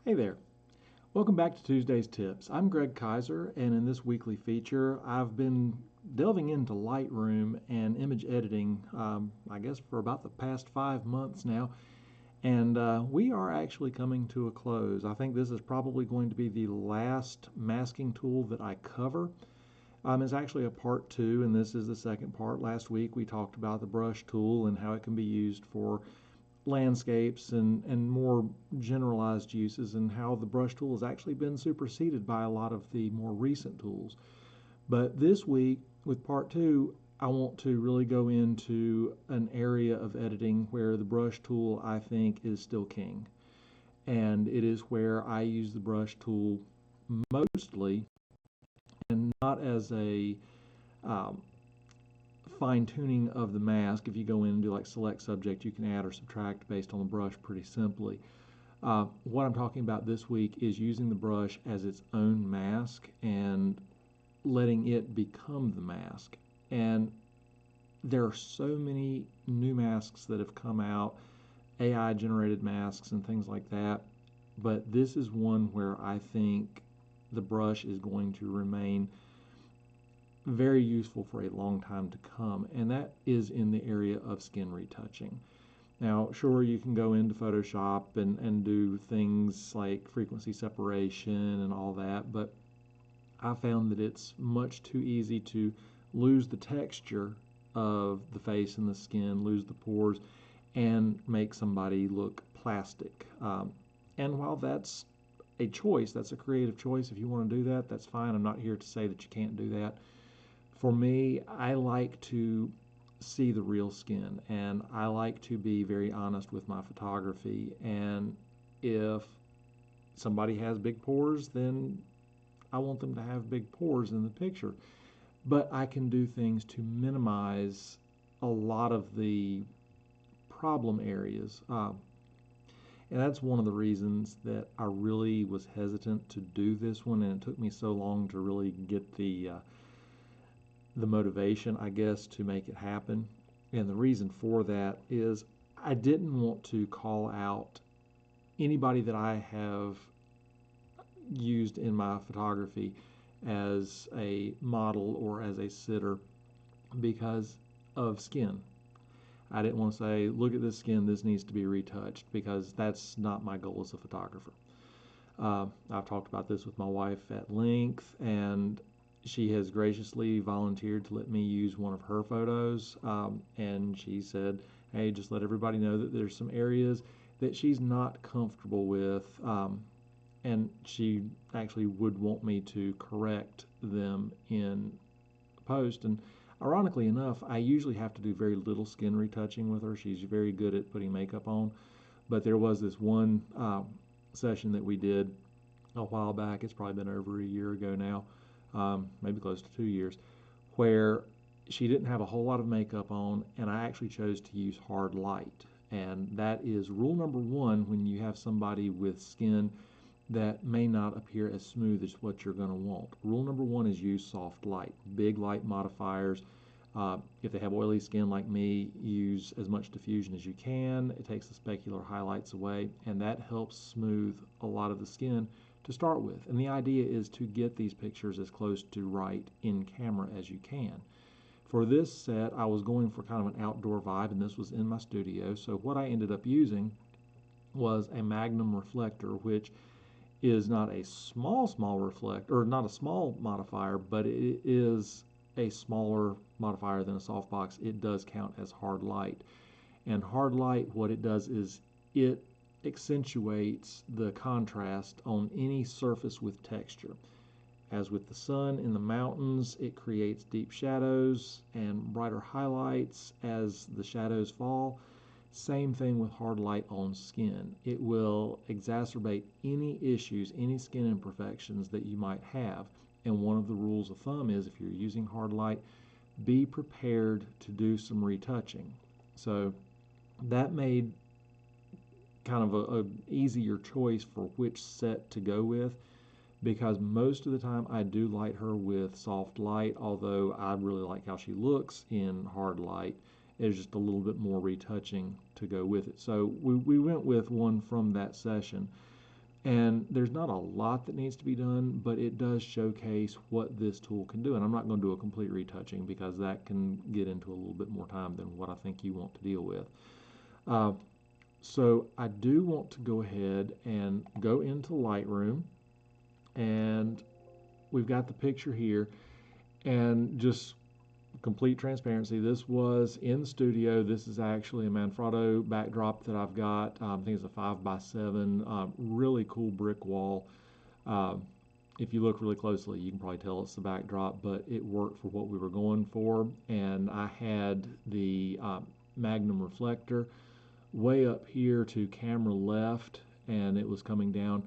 Hey there. Welcome back to Tuesday's Tips. I'm Greg Kaiser, and in this weekly feature, I've been delving into Lightroom and image editing, I guess, for about the past 5 months now, and we are actually coming to a close. I think this is probably going to be the last masking tool that I cover. It's actually a part two, and this is the second part. Last week, we talked about the brush tool and how it can be used for landscapes and more generalized uses, and how the brush tool has actually been superseded by a lot of the more recent tools. But this week, with part two, I want to really go into an area of editing where the brush tool, I think, is still king. And it is where I use the brush tool mostly, and not as a fine-tuning of the mask. If you go in and do like select subject, you can add or subtract based on the brush pretty simply. What I'm talking about this week is using the brush as its own mask and letting it become the mask. And there are so many new masks that have come out, AI generated masks and things like that, but this is one where I think the brush is going to remain very useful for a long time to come, and that is in the area of skin retouching. Now, sure, you can go into Photoshop and do things like frequency separation and all that, but I found that it's much too easy to lose the texture of the face and the skin, lose the pores, and make somebody look plastic. And while that's a choice, that's a creative choice, if you want to do that, that's fine. I'm not here to say that you can't do that. For me, I like to see the real skin, and I like to be very honest with my photography. And if somebody has big pores, then I want them to have big pores in the picture. But I can do things to minimize a lot of the problem areas. And that's one of the reasons that I really was hesitant to do this one, and it took me so long to really get the motivation, I guess, to make it happen. And the reason for that is I didn't want to call out anybody that I have used in my photography as a model or as a sitter because of skin. I didn't want to say, look at this skin, this needs to be retouched, because that's not my goal as a photographer. I've talked about this with my wife at length, and she has graciously volunteered to let me use one of her photos, and she said, hey, just let everybody know that there's some areas that she's not comfortable with, and she actually would want me to correct them in post. And ironically enough, I usually have to do very little skin retouching with her. She's very good at putting makeup on, but there was this one session that we did a while back. It's probably been over a year ago now, maybe close to 2 years, where she didn't have a whole lot of makeup on, and I actually chose to use hard light. And that is rule number one when you have somebody with skin that may not appear as smooth as what you're going to want. Rule number one is use soft light, big light modifiers. If they have oily skin like me, use as much diffusion as you can. It takes the specular highlights away, and that helps smooth a lot of the skin to start with. And the idea is to get these pictures as close to right in camera as you can. For this set, I was going for kind of an outdoor vibe, and this was in my studio. So what I ended up using was a Magnum reflector, which is not a small reflector, or not a small modifier, but it is a smaller modifier than a softbox. It does count as hard light. And hard light, what it does is it accentuates the contrast on any surface with texture. As with the sun in the mountains, it creates deep shadows and brighter highlights as the shadows fall. Same thing with hard light on skin. It will exacerbate any issues, any skin imperfections that you might have. And one of the rules of thumb is if you're using hard light, be prepared to do some retouching. So that made kind of a easier choice for which set to go with, because most of the time I do light her with soft light, although I really like how she looks in hard light. There's just a little bit more retouching to go with it. So we went with one from that session. And there's not a lot that needs to be done, but it does showcase what this tool can do. And I'm not going to do a complete retouching because that can get into a little bit more time than what I think you want to deal with. So I do want to go ahead and go into Lightroom, and we've got the picture here, and just complete transparency, this was in the studio. This is actually a Manfrotto backdrop that I've got. I think it's a 5x7, really cool brick wall. If you look really closely, you can probably tell it's the backdrop, but it worked for what we were going for. And I had the Magnum reflector way up here to camera left, and it was coming down,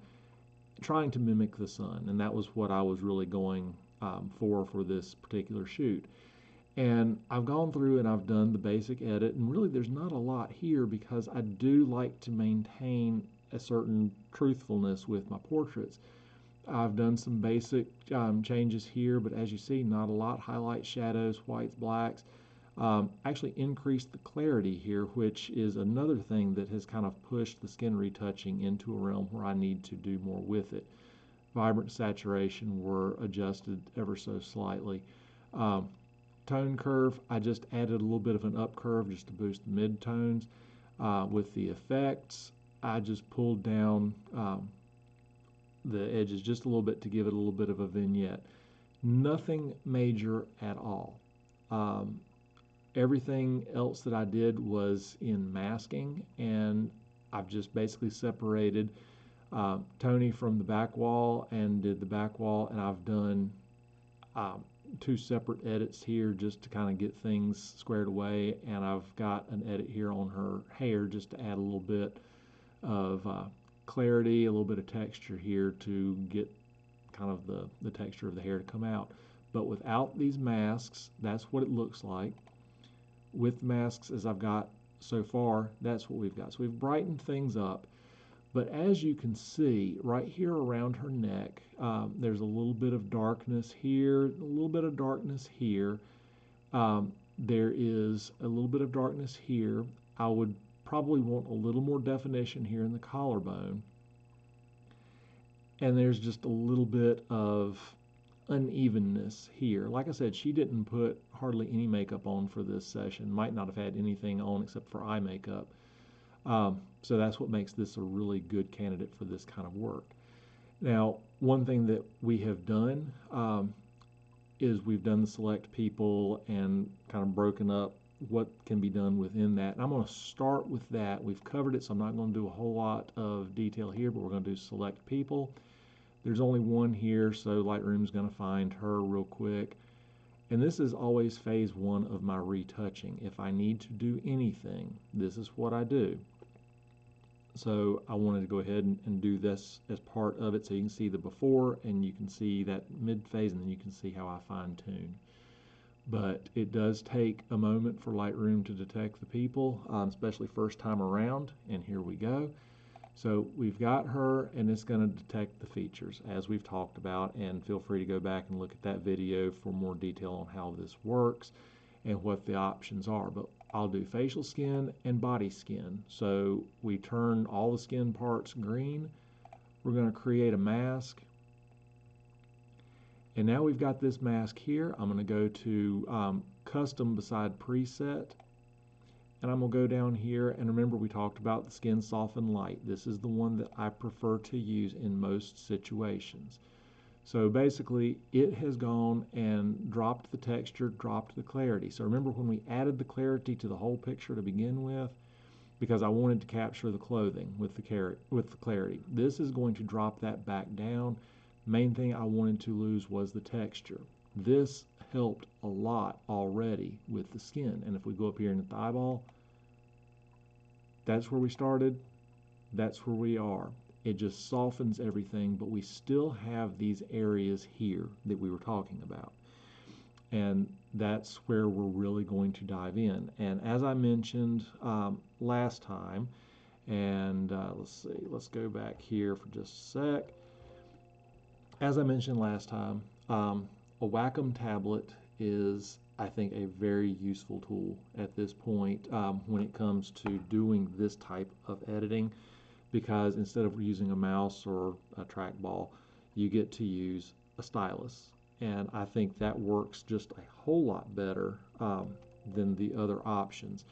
trying to mimic the sun. And that was what I was really going for this particular shoot. And I've gone through and I've done the basic edit, and really there's not a lot here because I do like to maintain a certain truthfulness with my portraits. I've done some basic changes here, but as you see, not a lot. Highlights, shadows, whites, blacks. Actually increased the clarity here, which is another thing that has kind of pushed the skin retouching into a realm where I need to do more with it. Vibrant, saturation were adjusted ever so slightly. Tone curve, I just added a little bit of an up curve just to boost the mid-tones. With the effects, I just pulled down the edges just a little bit to give it a little bit of a vignette. Nothing major at all. Everything else that I did was in masking, and I've just basically separated Tony from the back wall and did the back wall, and I've done two separate edits here just to kind of get things squared away, and I've got an edit here on her hair just to add a little bit of clarity, a little bit of texture here to get kind of the texture of the hair to come out. But without these masks, that's what it looks like. With masks, as I've got so far, that's what we've got. So we've brightened things up. But as you can see, right here around her neck, there's a little bit of darkness here, a little bit of darkness here. There is a little bit of darkness here. I would probably want a little more definition here in the collarbone. And there's just a little bit of unevenness here. Like I said, she didn't put hardly any makeup on for this session. Might not have had anything on except for eye makeup. So that's what makes this a really good candidate for this kind of work. Now, one thing that we have done is we've done the select people and kind of broken up what can be done within that. And I'm going to start with that. We've covered it, so I'm not going to do a whole lot of detail here, but we're going to do select people. There's only one here, so Lightroom's going to find her real quick. And this is always phase one of my retouching. If I need to do anything, this is what I do. So I wanted to go ahead and do this as part of it so you can see the before and you can see that mid phase, and then you can see how I fine tune. But it does take a moment for Lightroom to detect the people, especially first time around, and here we go. So we've got her, and it's going to detect the features as we've talked about, and feel free to go back and look at that video for more detail on how this works and what the options are. But I'll do facial skin and body skin. So we turn all the skin parts green. We're going to create a mask. And now we've got this mask here. I'm going to go to custom beside preset. And I'm going to go down here, and remember we talked about the skin soften light. This is the one that I prefer to use in most situations. So basically it has gone and dropped the texture, dropped the clarity. So remember when we added the clarity to the whole picture to begin with, because I wanted to capture the clothing with the clarity. This is going to drop that back down. Main thing I wanted to lose was the texture. This helped a lot already with the skin. And if we go up here in the eyeball, that's where we started, that's where we are. It just softens everything, but we still have these areas here that we were talking about. And that's where we're really going to dive in. And as I mentioned last time, and let's see, let's go back here for just a sec. As I mentioned last time, a Wacom tablet is, I think, a very useful tool at this point when it comes to doing this type of editing. because instead of using a mouse or a trackball, you get to use a stylus. And I think that works just a whole lot better than the other options.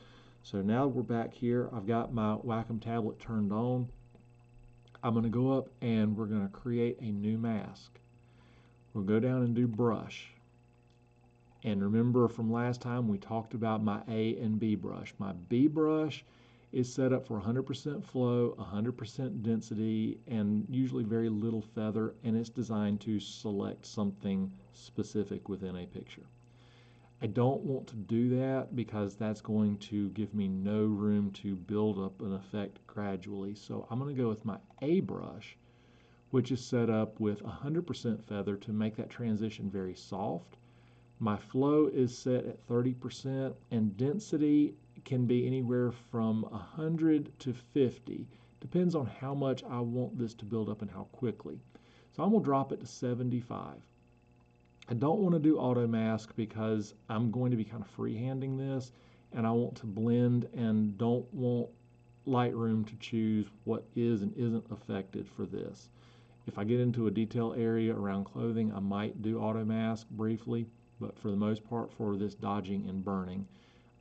So now we're back here. I've got my Wacom tablet turned on. I'm going to go up and we're going to create a new mask. We'll go down and do brush. And remember from last time we talked about my A and B brush. My B brush is set up for 100% flow, 100% density, and usually very little feather, and it's designed to select something specific within a picture. I don't want to do that because that's going to give me no room to build up an effect gradually. So I'm going to go with my A brush, which is set up with 100% feather to make that transition very soft. My flow is set at 30%, and density can be anywhere from 100 to 50. Depends on how much I want this to build up and how quickly. So I'm going to drop it to 75. I don't want to do auto mask because I'm going to be kind of freehanding this, and I want to blend and don't want Lightroom to choose what is and isn't affected for this. If I get into a detail area around clothing, I might do auto mask briefly, but for the most part for this dodging and burning,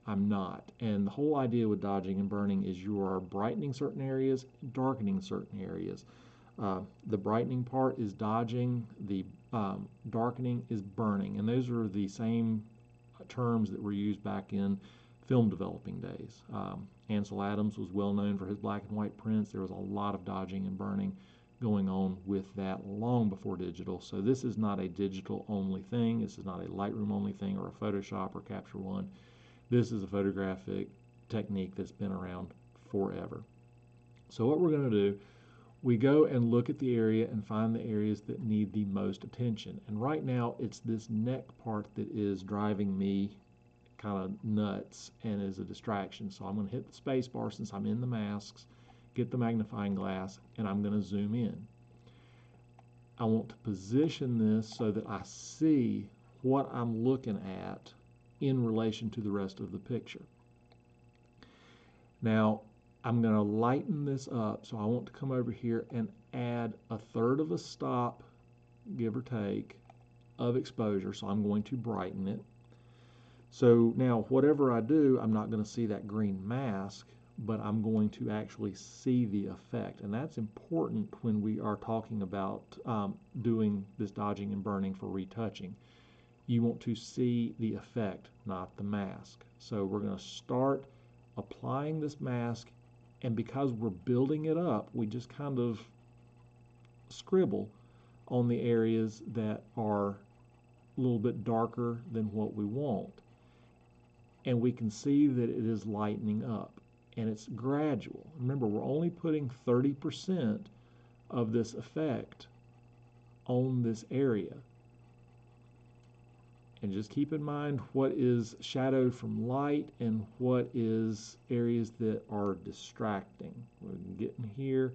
I'm not. And the whole idea with dodging and burning is you are brightening certain areas, darkening certain areas. The brightening part is dodging, the darkening is burning, and those are the same terms that were used back in film developing days. Ansel Adams was well known for his black and white prints. There was a lot of dodging and burning going on with that long before digital. So this is not a digital only thing. This is not a Lightroom only thing or a Photoshop or Capture One. This is a photographic technique that's been around forever. So what we're going to do, we go and look at the area and find the areas that need the most attention. And right now it's this neck part that is driving me kind of nuts and is a distraction. So I'm going to hit the space bar since I'm in the masks, get the magnifying glass, and I'm going to zoom in. I want to position this so that I see what I'm looking at in relation to the rest of the picture. Now, I'm going to lighten this up, so I want to come over here and add 1/3 of a stop, give or take, of exposure, so I'm going to brighten it. So now, whatever I do, I'm not going to see that green mask, but I'm going to actually see the effect, and that's important when we are talking about doing this dodging and burning for retouching. You want to see the effect, not the mask. So we're going to start applying this mask, and because we're building it up, we just kind of scribble on the areas that are a little bit darker than what we want. And we can see that it is lightening up, and it's gradual. Remember, we're only putting 30% of this effect on this area. And just keep in mind what is shadowed from light and what is areas that are distracting. We're getting here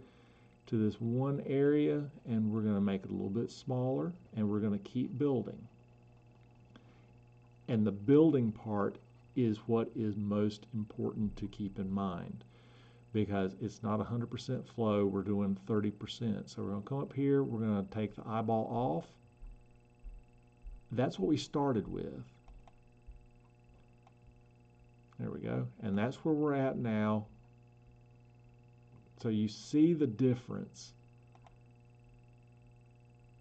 to this one area, and we're going to make it a little bit smaller, and we're going to keep building. And the building part is what is most important to keep in mind, because it's not 100% flow, we're doing 30%. So we're going to come up here, we're going to take the eyeball off. That's what we started with. There we go. And that's where we're at now. So you see the difference.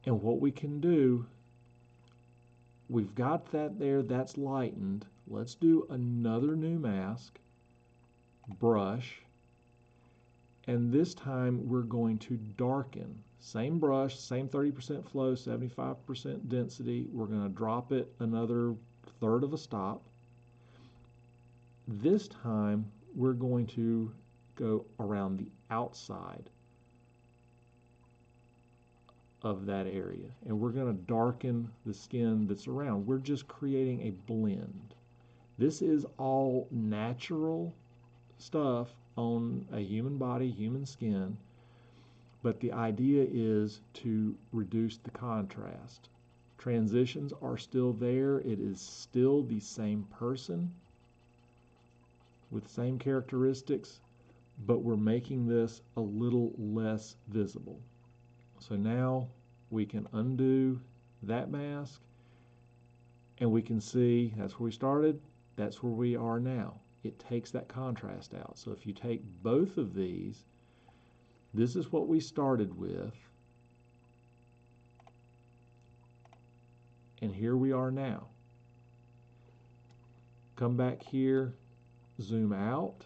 And what we can do, we've got that there, that's lightened. Let's do another new mask, brush, and this time we're going to darken. Same brush, same 30% flow, 75% density. We're going to drop it another 1/3 of a stop. This time we're going to go around the outside of that area, and we're going to darken the skin that's around. We're just creating a blend. This is all natural stuff on a human body, human skin, but the idea is to reduce the contrast. Transitions are still there. It is still the same person with same characteristics, but we're making this a little less visible. So now we can undo that mask, and we can see that's where we started, that's where we are now. It takes that contrast out. So if you take both of these, this is what we started with, and here we are now. Come back here, zoom out.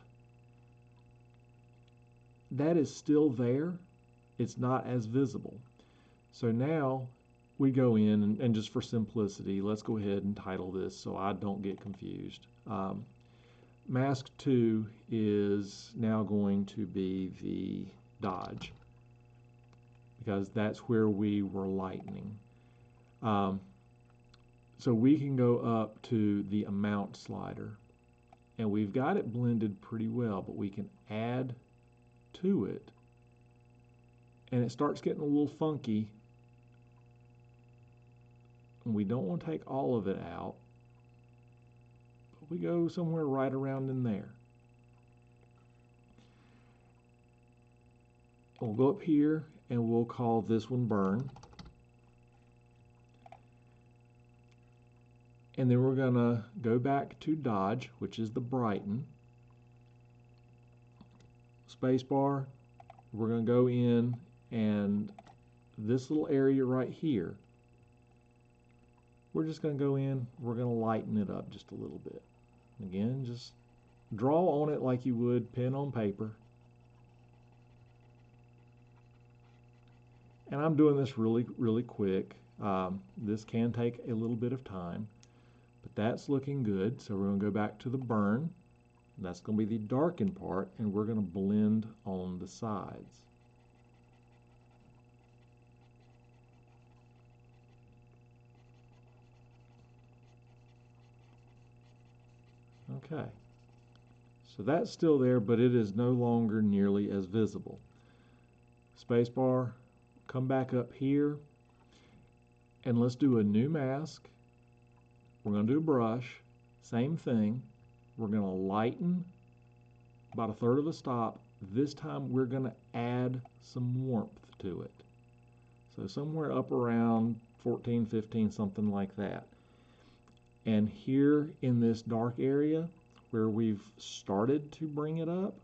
That is still there. It's not as visible. So now we go in, and just for simplicity, let's go ahead and title this so I don't get confused. Mask 2 is now going to be the dodge, because that's where we were lightening. So we can go up to the amount slider, and we've got it blended pretty well, but we can add to it, and it starts getting a little funky, and we don't want to take all of it out, but we go somewhere right around in there. We'll go up here and we'll call this one burn, and then we're going to go back to dodge, which is the brighten. Spacebar, we're going to go in, and this little area right here, we're just going to go in, we're going to lighten it up just a little bit. Again, just draw on it like you would pen on paper. And I'm doing this really quick. This can take a little bit of time, but that's looking good. So we're going to go back to the burn. That's going to be the darken part, and we're going to blend on the sides. Okay, so that's still there, but it is no longer nearly as visible. Spacebar, come back up here, and let's do a new mask. We're going to do a brush, same thing. We're going to lighten about a third of a stop. This time we're going to add some warmth to it. So somewhere up around 14, 15, something like that. And here in this dark area where we've started to bring it up,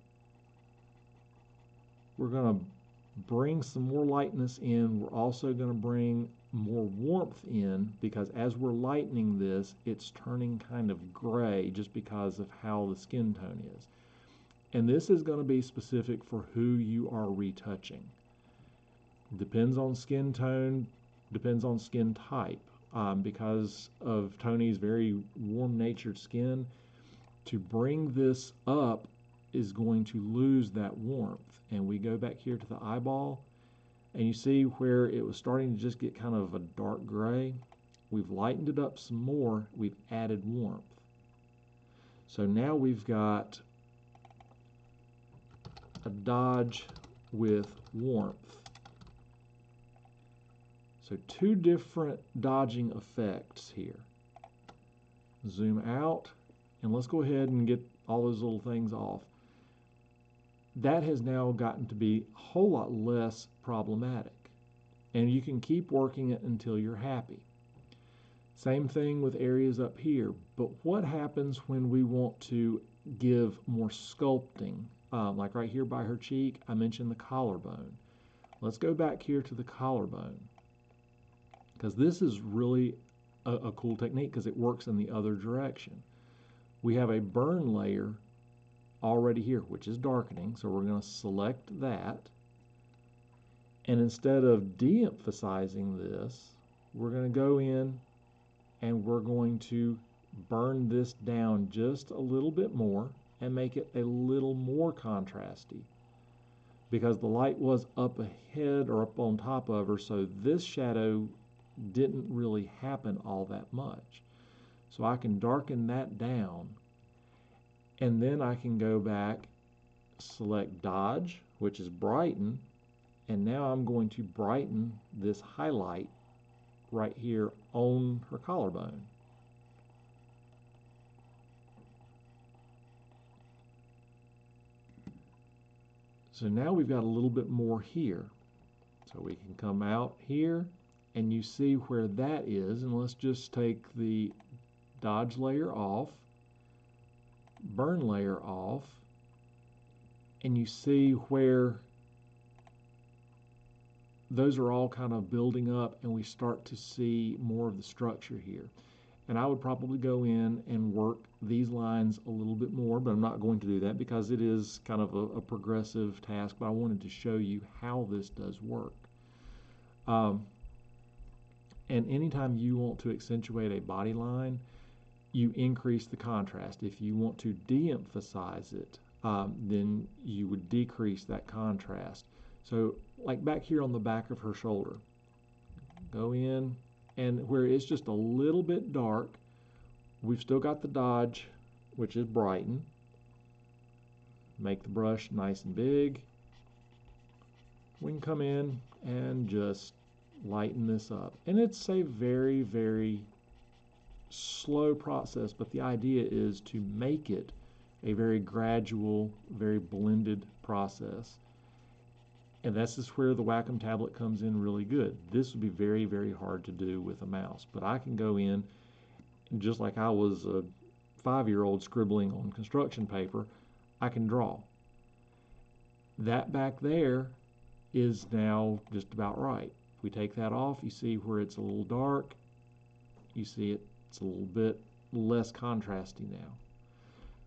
we're going to bring some more lightness in. We're also going to bring more warmth in, because as we're lightening this, it's turning kind of gray just because of how the skin tone is. And this is going to be specific for who you are retouching. Depends on skin tone, depends on skin type. Because of Tony's very warm-natured skin, to bring this up is going to lose that warmth. And we go back here to the eyeball, and you see where it was starting to just get kind of a dark gray. We've lightened it up some more. We've added warmth. So now we've got a dodge with warmth. So two different dodging effects here. Zoom out, and let's go ahead and get all those little things off. That has now gotten to be a whole lot less problematic, and you can keep working it until you're happy. Same thing with areas up here, but what happens when we want to give more sculpting? Like right here by her cheek, I mentioned the collarbone. Let's go back here to the collarbone, because this is really a cool technique because it works in the other direction. We have a burn layer already here, which is darkening, so we're going to select that. And instead of de-emphasizing this, we're going to go in and we're going to burn this down just a little bit more and make it a little more contrasty, because the light was up ahead or up on top of her, so this shadow didn't really happen all that much. So I can darken that down, and then I can go back, select dodge, which is brighten, and now I'm going to brighten this highlight right here on her collarbone. So now we've got a little bit more here. So we can come out here and you see where that is, and let's just take the dodge layer off, burn layer off, and you see where those are all kind of building up and we start to see more of the structure here. And I would probably go in and work these lines a little bit more, but I'm not going to do that because it is kind of a progressive task, but I wanted to show you how this does work. And anytime you want to accentuate a body line, you increase the contrast. If you want to de-emphasize it, then you would decrease that contrast. So like back here on the back of her shoulder, go in, and where it's just a little bit dark, we've still got the dodge, which is brighten. Make the brush nice and big. We can come in and just lighten this up. And it's a very, very slow process, but the idea is to make it a very gradual, very blended process. And that's just where the Wacom tablet comes in really good. This would be very, very hard to do with a mouse, but I can go in, just like I was a 5-year-old scribbling on construction paper, I can draw. That back there is now just about right. If we take that off, you see where it's a little dark, you see it's a little bit less contrasty now.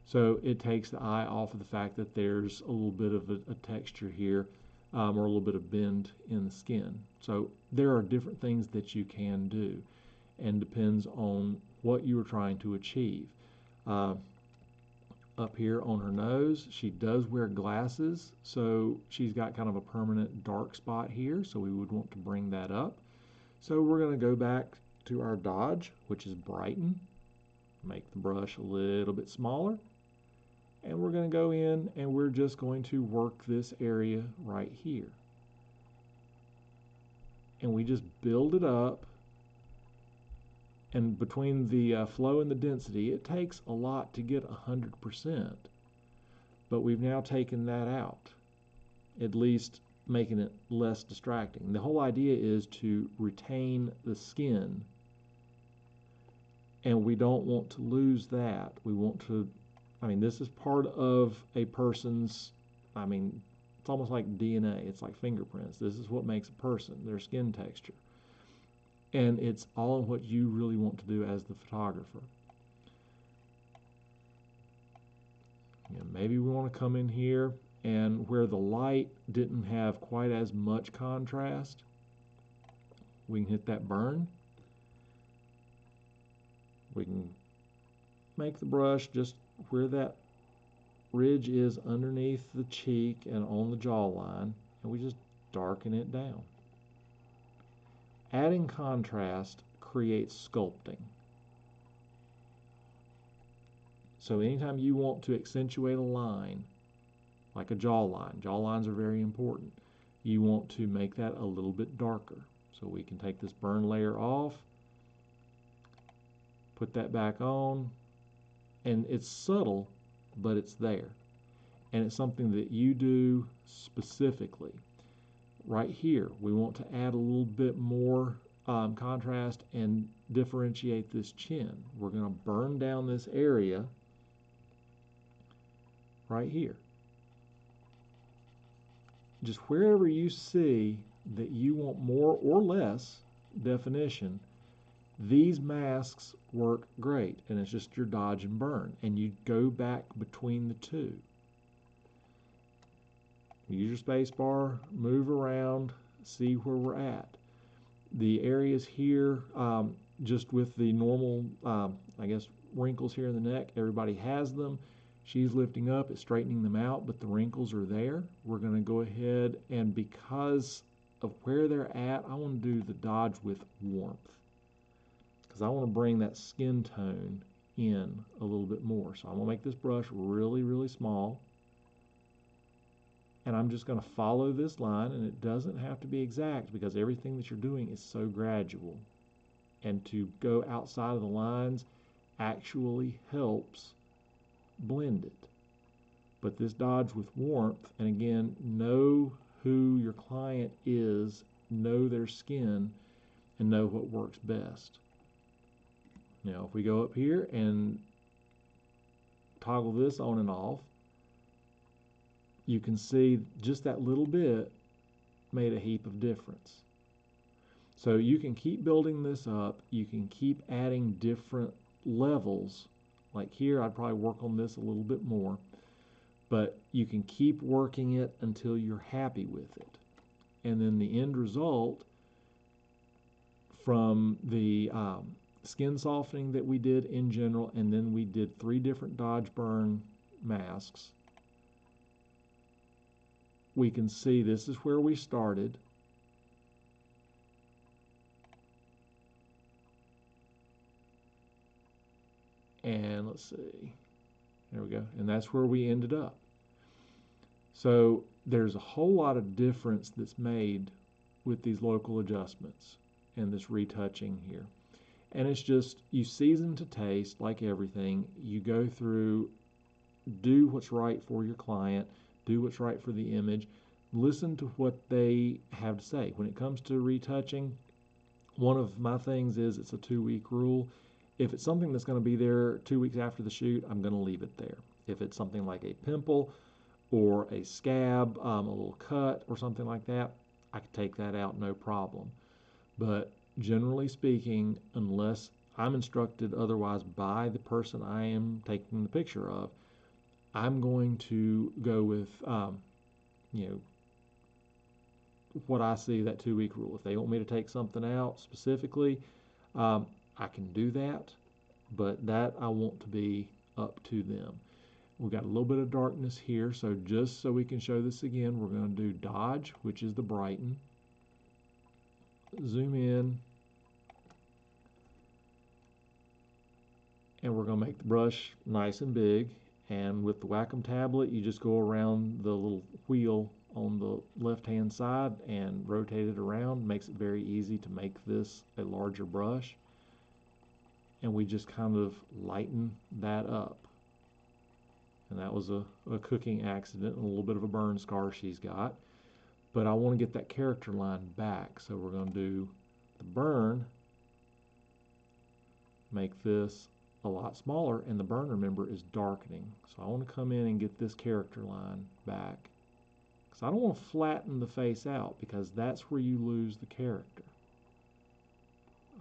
So it takes the eye off of the fact that there's a little bit of a texture here, or a little bit of bend in the skin. So there are different things that you can do, and depends on what you are trying to achieve. Up here on her nose, she does wear glasses, so she's got kind of a permanent dark spot here, so we would want to bring that up. So we're going to go back to our dodge, which is brighten, make the brush a little bit smaller, and we're going to go in and we're just going to work this area right here. And we just build it up, and between the flow and the density, it takes a lot to get 100%, but we've now taken that out, at least making it less distracting. The whole idea is to retain the skin, and we don't want to lose that. We want to, this is part of a person's, it's almost like DNA. It's like fingerprints. This is what makes a person, their skin texture. And it's all in what you really want to do as the photographer. Maybe we want to come in here, and where the light didn't have quite as much contrast, we can hit that burn. We can make the brush just where that ridge is underneath the cheek and on the jawline, and we just darken it down. Adding contrast creates sculpting. So anytime you want to accentuate a line, like a jawline, jawlines are very important, you want to make that a little bit darker. So we can take this burn layer off, put that back on, and it's subtle, but it's there. And it's something that you do specifically. Right here, we want to add a little bit more contrast and differentiate this chin. We're going to burn down this area right here. Just wherever you see that you want more or less definition, these masks work great, and it's just your dodge and burn, and you go back between the two. Use your space bar, move around, see where we're at. The areas here, just with the normal, wrinkles here in the neck, everybody has them. She's lifting up, it's straightening them out, but the wrinkles are there. We're going to go ahead, and because of where they're at, I want to do the dodge with warmth, because I want to bring that skin tone in a little bit more. So I'm going to make this brush really, really small. And I'm just going to follow this line, and it doesn't have to be exact because everything that you're doing is so gradual. And to go outside of the lines actually helps blend it. But this dodge with warmth, and again, know who your client is, know their skin, and know what works best. Now, if we go up here and toggle this on and off, you can see just that little bit made a heap of difference. So you can keep building this up. You can keep adding different levels. Like here, I'd probably work on this a little bit more, but you can keep working it until you're happy with it. And then the end result from the skin softening that we did in general, and then we did 3 different dodge burn masks. We can see this is where we started. And let's see, there we go. And that's where we ended up. So there's a whole lot of difference that's made with these local adjustments and this retouching here. And it's just, you season to taste like everything. You go through, do what's right for your client, do what's right for the image, listen to what they have to say. When it comes to retouching, one of my things is it's a 2-week rule. If it's something that's going to be there 2 weeks after the shoot, I'm going to leave it there. If it's something like a pimple or a scab, a little cut or something like that, I could take that out, no problem. But generally speaking, unless I'm instructed otherwise by the person I am taking the picture of, I'm going to go with, what I see, that 2-week rule. If they want me to take something out specifically, I can do that, but that I want to be up to them. We've got a little bit of darkness here, so just so we can show this again, we're going to do dodge, which is the brighten. Zoom in, and we're going to make the brush nice and big. And with the Wacom tablet, you just go around the little wheel on the left-hand side and rotate it around. Makes it very easy to make this a larger brush. And we just kind of lighten that up. And that was a cooking accident and a little bit of a burn scar she's got. But I want to get that character line back, so we're going to do the burn, make this a lot smaller, and the burn, remember, is darkening. So I want to come in and get this character line back, because I don't want to flatten the face out, because that's where you lose the character.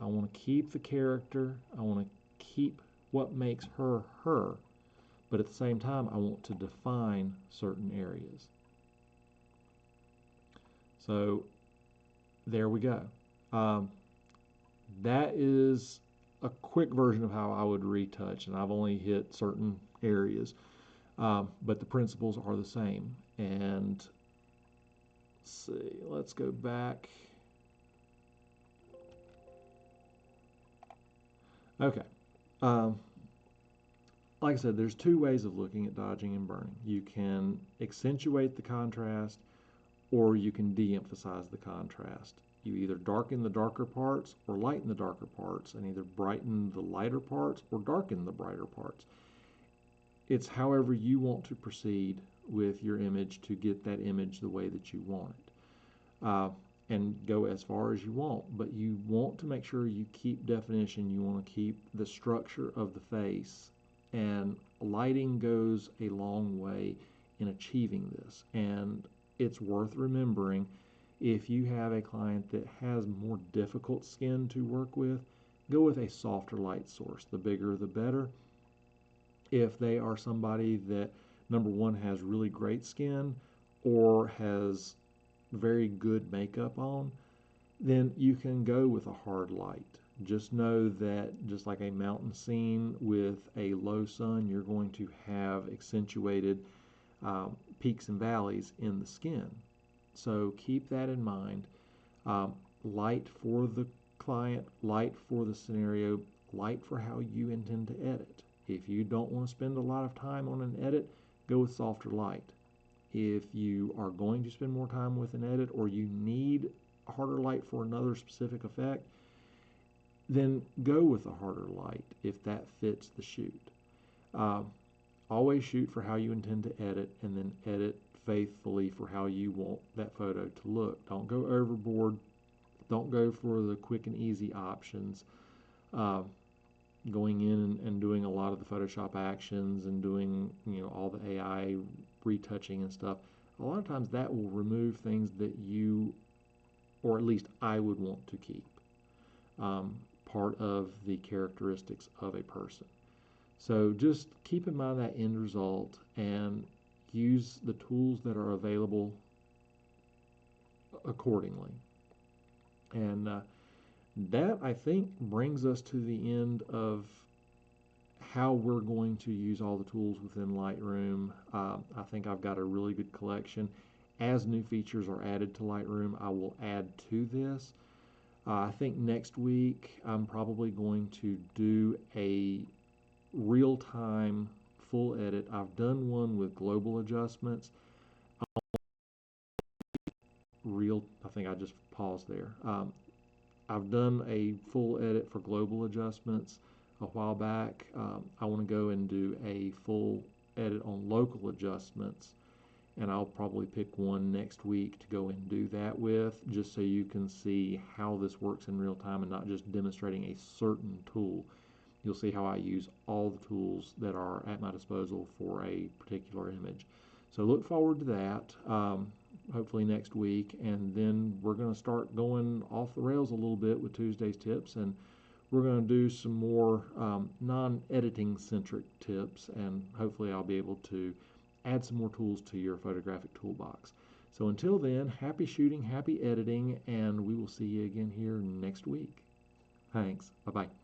I want to keep the character, I want to keep what makes her her, but at the same time I want to define certain areas. So there we go. That is a quick version of how I would retouch, and I've only hit certain areas, but the principles are the same. And let's see, let's go back. Okay. Like I said, there's 2 ways of looking at dodging and burning. You can accentuate the contrast, or you can de-emphasize the contrast. You either darken the darker parts or lighten the darker parts, and either brighten the lighter parts or darken the brighter parts. It's however you want to proceed with your image to get that image the way that you want it. And go as far as you want, but you want to make sure you keep definition. You want to keep the structure of the face, and lighting goes a long way in achieving this. And it's worth remembering, if you have a client that has more difficult skin to work with, go with a softer light source. The bigger the better. If they are somebody that, number one, has really great skin or has very good makeup on, then you can go with a hard light. Just know that just like a mountain scene with a low sun, you're going to have accentuated peaks and valleys in the skin. So keep that in mind. Light for the client, light for the scenario, light for how you intend to edit. If you don't want to spend a lot of time on an edit, go with softer light. If you are going to spend more time with an edit, or you need harder light for another specific effect, then go with a harder light if that fits the shoot. always shoot for how you intend to edit, and then edit faithfully for how you want that photo to look. Don't go overboard. Don't go for the quick and easy options. Uh, Going in and doing a lot of the Photoshop actions and doing, all the AI retouching and stuff, a lot of times that will remove things that you, or at least I would want to keep, part of the characteristics of a person. So just keep in mind that end result and use the tools that are available accordingly. And that, I think, brings us to the end of how we're going to use all the tools within Lightroom. I think I've got a really good collection. As new features are added to Lightroom, I will add to this. I think next week I'm probably going to do a real-time full edit. I've done one with global adjustments. I think I just paused there. I've done a full edit for global adjustments a while back. I want to go and do a full edit on local adjustments, and I'll probably pick one next week to go and do that with, just so you can see how this works in real time and not just demonstrating a certain tool. You'll see how I use all the tools that are at my disposal for a particular image. So look forward to that, hopefully next week, and then we're going to start going off the rails a little bit with Tuesday's tips, and we're going to do some more non-editing centric tips, and hopefully I'll be able to add some more tools to your photographic toolbox. So until then, happy shooting, happy editing, and we will see you again here next week. Thanks. Bye-bye.